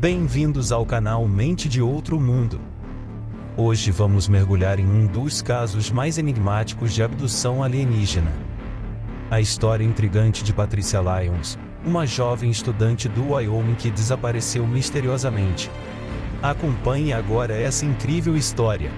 Bem-vindos ao canal Mente de Outro Mundo. Hoje vamos mergulhar em um dos casos mais enigmáticos de abdução alienígena. A história intrigante de Patricia Lyons, uma jovem estudante do Wyoming que desapareceu misteriosamente. Acompanhe agora essa incrível história.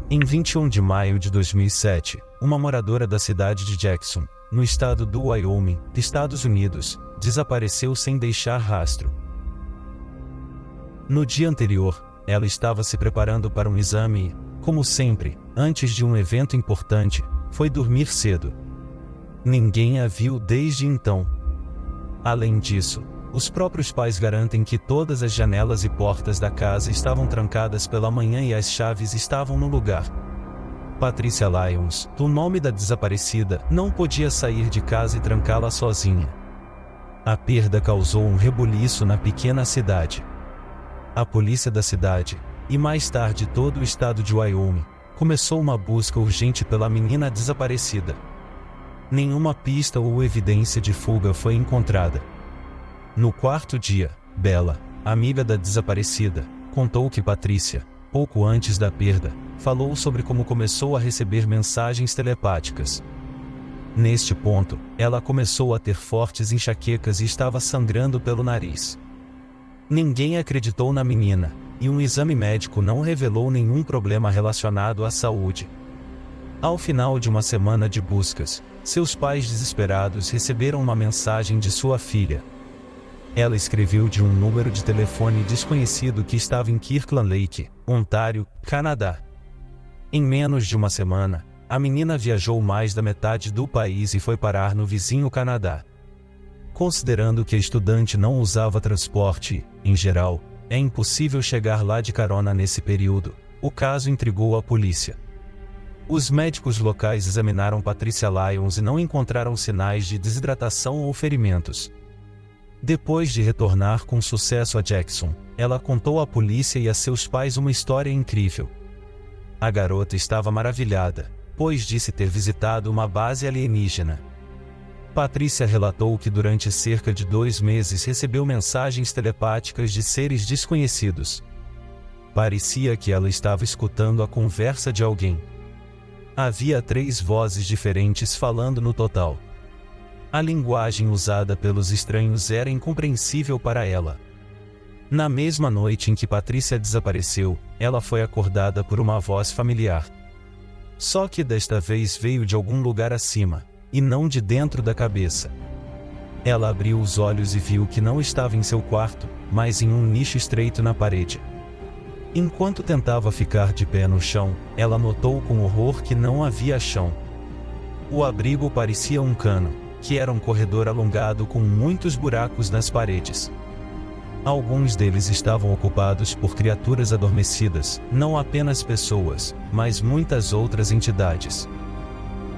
Em 21 de maio de 2007, uma moradora da cidade de Jackson, no estado do Wyoming, Estados Unidos, desapareceu sem deixar rastro. No dia anterior, ela estava se preparando para um exame e, como sempre, antes de um evento importante, foi dormir cedo. Ninguém a viu desde então. Além disso, os próprios pais garantem que todas as janelas e portas da casa estavam trancadas pela manhã e as chaves estavam no lugar. Patricia Lyons, o nome da desaparecida, não podia sair de casa e trancá-la sozinha. A perda causou um rebuliço na pequena cidade. A polícia da cidade, e mais tarde todo o estado de Wyoming, começou uma busca urgente pela menina desaparecida. Nenhuma pista ou evidência de fuga foi encontrada. No quarto dia, Bella, amiga da desaparecida, contou que Patricia, pouco antes da perda, falou sobre como começou a receber mensagens telepáticas. Neste ponto, ela começou a ter fortes enxaquecas e estava sangrando pelo nariz. Ninguém acreditou na menina, e um exame médico não revelou nenhum problema relacionado à saúde. Ao final de uma semana de buscas, seus pais desesperados receberam uma mensagem de sua filha. Ela escreveu de um número de telefone desconhecido que estava em Kirkland Lake, Ontário, Canadá. Em menos de uma semana, a menina viajou mais da metade do país e foi parar no vizinho Canadá. Considerando que a estudante não usava transporte, em geral, é impossível chegar lá de carona nesse período, o caso intrigou a polícia. Os médicos locais examinaram Patricia Lyons e não encontraram sinais de desidratação ou ferimentos. Depois de retornar com sucesso a Jackson, ela contou à polícia e a seus pais uma história incrível. A garota estava maravilhada, pois disse ter visitado uma base alienígena. Patricia relatou que durante cerca de 2 meses recebeu mensagens telepáticas de seres desconhecidos. Parecia que ela estava escutando a conversa de alguém. Havia 3 vozes diferentes falando no total. A linguagem usada pelos estranhos era incompreensível para ela. Na mesma noite em que Patricia desapareceu, ela foi acordada por uma voz familiar. Só que desta vez veio de algum lugar acima, e não de dentro da cabeça. Ela abriu os olhos e viu que não estava em seu quarto, mas em um nicho estreito na parede. Enquanto tentava ficar de pé no chão, ela notou com horror que não havia chão. O abrigo parecia um cano, que era um corredor alongado com muitos buracos nas paredes. Alguns deles estavam ocupados por criaturas adormecidas, não apenas pessoas, mas muitas outras entidades.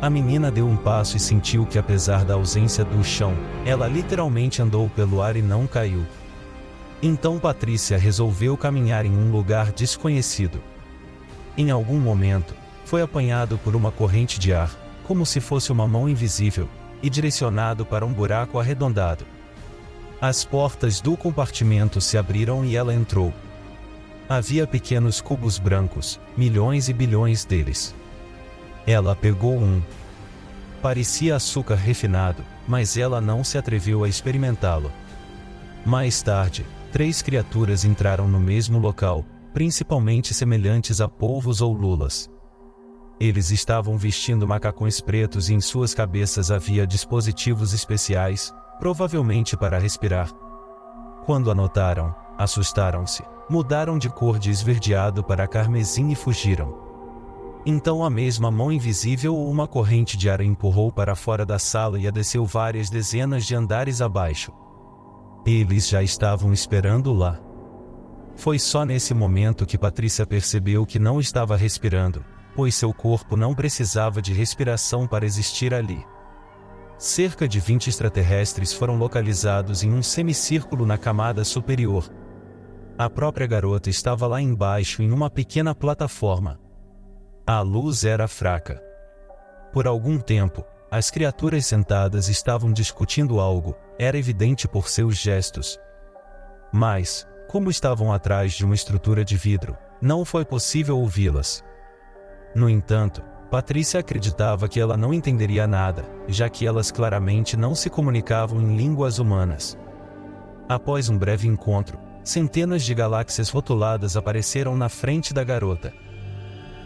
A menina deu um passo e sentiu que, apesar da ausência do chão, ela literalmente andou pelo ar e não caiu. Então Patricia resolveu caminhar em um lugar desconhecido. Em algum momento, foi apanhado por uma corrente de ar, como se fosse uma mão invisível, e direcionado para um buraco arredondado. As portas do compartimento se abriram e ela entrou. Havia pequenos cubos brancos, milhões e bilhões deles. Ela pegou um. Parecia açúcar refinado, mas ela não se atreveu a experimentá-lo. Mais tarde, 3 criaturas entraram no mesmo local, principalmente semelhantes a polvos ou lulas. Eles estavam vestindo macacões pretos e em suas cabeças havia dispositivos especiais, provavelmente para respirar. Quando a notaram, assustaram-se, mudaram de cor de esverdeado para carmesim e fugiram. Então a mesma mão invisível ou uma corrente de ar a empurrou para fora da sala e a desceu várias dezenas de andares abaixo. Eles já estavam esperando lá. Foi só nesse momento que Patricia percebeu que não estava respirando, pois seu corpo não precisava de respiração para existir ali. cerca de 20 extraterrestres foram localizados em um semicírculo na camada superior. A própria garota estava lá embaixo em uma pequena plataforma. A luz era fraca. Por algum tempo, as criaturas sentadas estavam discutindo algo, era evidente por seus gestos. Mas, como estavam atrás de uma estrutura de vidro, não foi possível ouvi-las. No entanto, Patrícia acreditava que ela não entenderia nada, já que elas claramente não se comunicavam em línguas humanas. Após um breve encontro, centenas de galáxias rotuladas apareceram na frente da garota.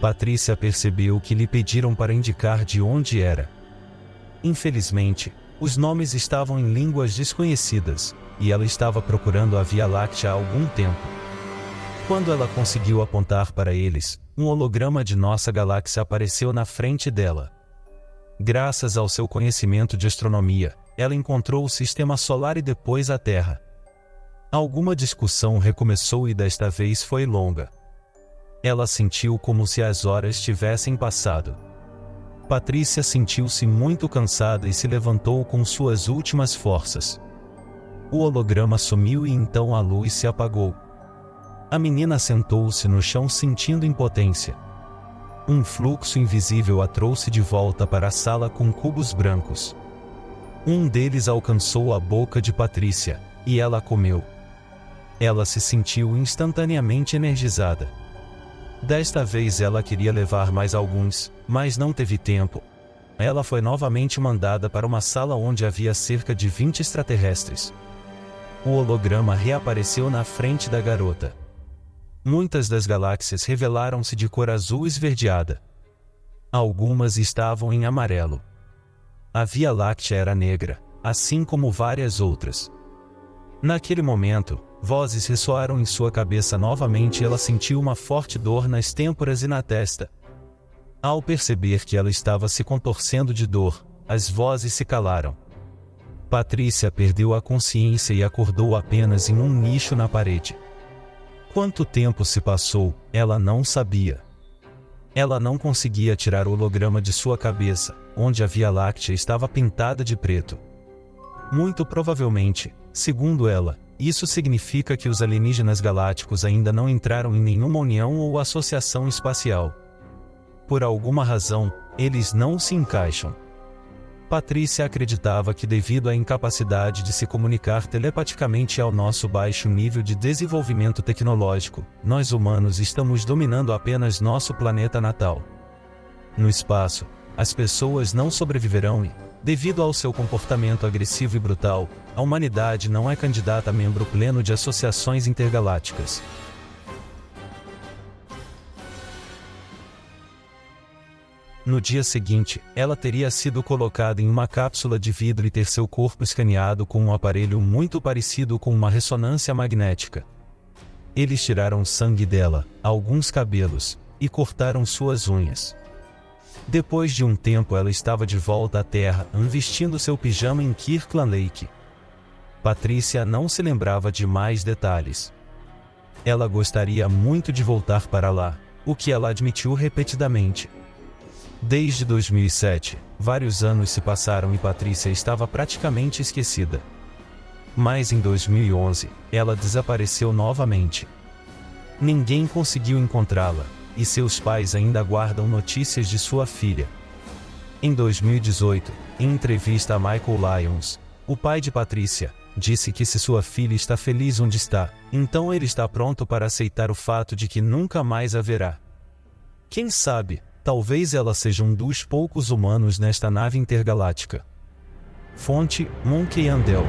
Patrícia percebeu que lhe pediram para indicar de onde era. Infelizmente, os nomes estavam em línguas desconhecidas, e ela estava procurando a Via Láctea há algum tempo. Quando ela conseguiu apontar para eles, um holograma de nossa galáxia apareceu na frente dela. Graças ao seu conhecimento de astronomia, ela encontrou o Sistema Solar e depois a Terra. Alguma discussão recomeçou e desta vez foi longa. Ela sentiu como se as horas tivessem passado. Patrícia sentiu-se muito cansada e se levantou com suas últimas forças. O holograma sumiu e então a luz se apagou. A menina sentou-se no chão sentindo impotência. Um fluxo invisível a trouxe de volta para a sala com cubos brancos. Um deles alcançou a boca de Patrícia, e ela comeu. Ela se sentiu instantaneamente energizada. Desta vez ela queria levar mais alguns, mas não teve tempo. Ela foi novamente mandada para uma sala onde havia cerca de 20 extraterrestres. O holograma reapareceu na frente da garota. Muitas das galáxias revelaram-se de cor azul esverdeada. Algumas estavam em amarelo. A Via Láctea era negra, assim como várias outras. Naquele momento, vozes ressoaram em sua cabeça novamente e ela sentiu uma forte dor nas têmporas e na testa. Ao perceber que ela estava se contorcendo de dor, as vozes se calaram. Patrícia perdeu a consciência e acordou apenas em um nicho na parede. Quanto tempo se passou, ela não sabia. Ela não conseguia tirar o holograma de sua cabeça, onde a Via Láctea estava pintada de preto. Muito provavelmente, segundo ela, isso significa que os alienígenas galácticos ainda não entraram em nenhuma união ou associação espacial. Por alguma razão, eles não se encaixam. Patrícia acreditava que devido à incapacidade de se comunicar telepaticamente ao nosso baixo nível de desenvolvimento tecnológico, nós humanos estamos dominando apenas nosso planeta natal. No espaço, as pessoas não sobreviverão e, devido ao seu comportamento agressivo e brutal, a humanidade não é candidata a membro pleno de associações intergalácticas. No dia seguinte, ela teria sido colocada em uma cápsula de vidro e ter seu corpo escaneado com um aparelho muito parecido com uma ressonância magnética. Eles tiraram sangue dela, alguns cabelos, e cortaram suas unhas. Depois de um tempo ela estava de volta à Terra, vestindo seu pijama em Kirkland Lake. Patrícia não se lembrava de mais detalhes. Ela gostaria muito de voltar para lá, o que ela admitiu repetidamente. Desde 2007, vários anos se passaram e Patrícia estava praticamente esquecida. Mas em 2011, ela desapareceu novamente. Ninguém conseguiu encontrá-la, e seus pais ainda guardam notícias de sua filha. Em 2018, em entrevista a Michael Lyons, o pai de Patrícia, disse que se sua filha está feliz onde está, então ele está pronto para aceitar o fato de que nunca mais haverá. Quem sabe, talvez ela seja um dos poucos humanos nesta nave intergaláctica. Fonte: Monkey Andel.